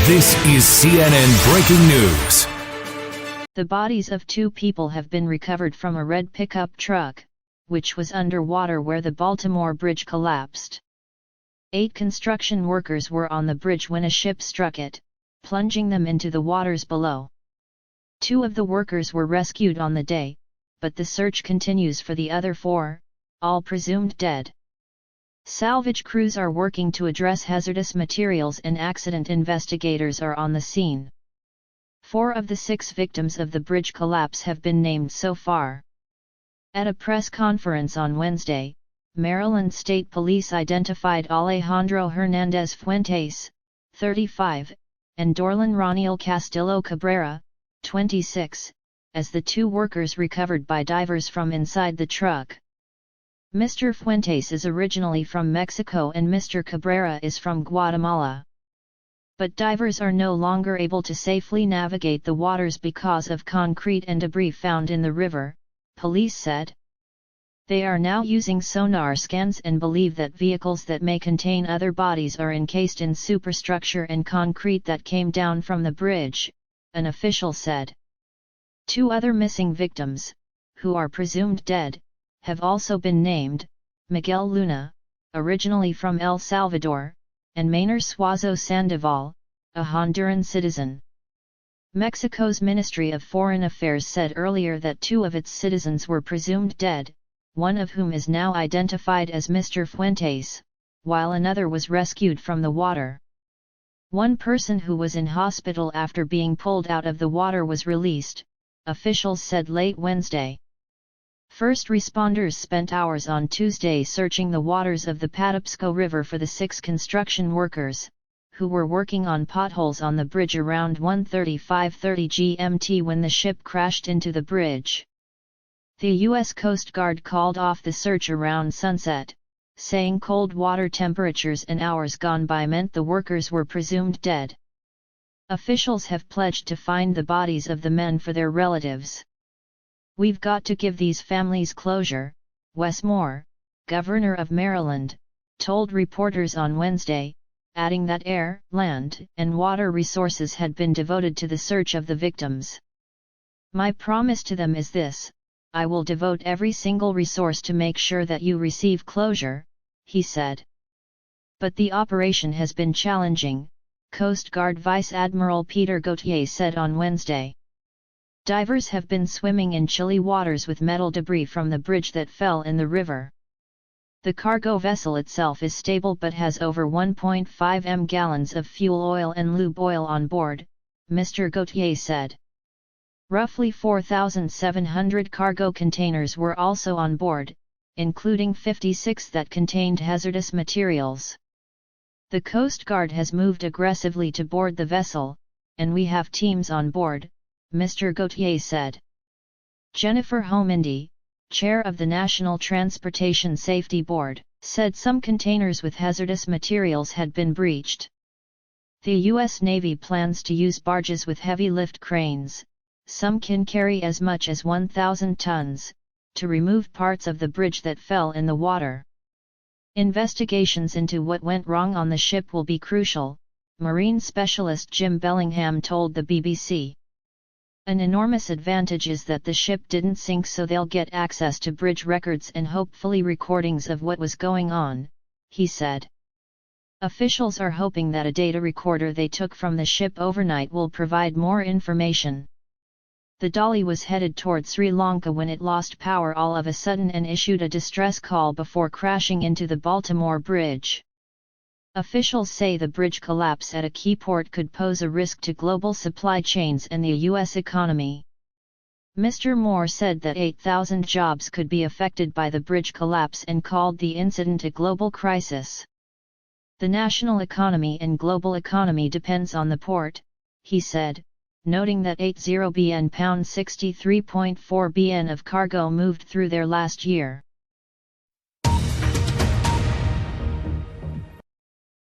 This is CNN Breaking News. The bodies of 2 people have been recovered from a red pickup truck, which was underwater where the Baltimore bridge collapsed. 8 construction workers were on the bridge when a ship struck it, plunging them into the waters below. 2 of the workers were rescued on the day, but the search continues for the other 4, all presumed dead. Salvage crews are working to address hazardous materials and accident investigators are on the scene. 4 of the 6 victims of the bridge collapse have been named so far. At a press conference on Wednesday, Maryland State Police identified Alejandro Hernandez Fuentes, 35, and Dorlan Roniel Castillo Cabrera, 26, as the 2 workers recovered by divers from inside the truck. Mr. Fuentes is originally from Mexico and Mr. Cabrera is from Guatemala. But divers are no longer able to safely navigate the waters because of concrete and debris found in the river, police said. They are now using sonar scans and believe that vehicles that may contain other bodies are encased in superstructure and concrete that came down from the bridge, an official said. 2 other missing victims, who are presumed dead, have also been named, Miguel Luna, originally from El Salvador, and Maynor Suazo Sandoval, a Honduran citizen. Mexico's Ministry of Foreign Affairs said earlier that 2 of its citizens were presumed dead, one of whom is now identified as Mr. Fuentes, while another was rescued from the water. One person who was in hospital after being pulled out of the water was released, officials said late Wednesday. First responders spent hours on Tuesday searching the waters of the Patapsco River for the 6 construction workers, who were working on potholes on the bridge around 1:35:30 GMT when the ship crashed into the bridge. The U.S. Coast Guard called off the search around sunset, saying cold water temperatures and hours gone by meant the workers were presumed dead. Officials have pledged to find the bodies of the men for their relatives. "We've got to give these families closure," Wes Moore, governor of Maryland, told reporters on Wednesday, adding that air, land, and water resources had been devoted to the search of the victims. "My promise to them is this: I will devote every single resource to make sure that you receive closure," he said. But the operation has been challenging, Coast Guard Vice Admiral Peter Gautier said on Wednesday. Divers have been swimming in chilly waters with metal debris from the bridge that fell in the river. The cargo vessel itself is stable but has over 1.5 m gallons of fuel oil and lube oil on board, Mr. Gautier said. Roughly 4,700 cargo containers were also on board, including 56 that contained hazardous materials. "The Coast Guard has moved aggressively to board the vessel, and we have teams on board," Mr. Gautier said. Jennifer Homendy, chair of the National Transportation Safety Board, said some containers with hazardous materials had been breached. The U.S. Navy plans to use barges with heavy lift cranes, some can carry as much as 1,000 tons, to remove parts of the bridge that fell in the water. Investigations into what went wrong on the ship will be crucial, marine specialist Jim Bellingham told the BBC. "An enormous advantage is that the ship didn't sink, so they'll get access to bridge records and hopefully recordings of what was going on," he said. Officials are hoping that a data recorder they took from the ship overnight will provide more information. The Dolly was headed toward Sri Lanka when it lost power all of a sudden and issued a distress call before crashing into the Baltimore bridge. Officials say the bridge collapse at a key port could pose a risk to global supply chains and the U.S. economy. Mr. Moore said that 8,000 jobs could be affected by the bridge collapse and called the incident a global crisis. "The national economy and global economy depends on the port," he said, noting that 80 bn pound 63.4 bn of cargo moved through there last year.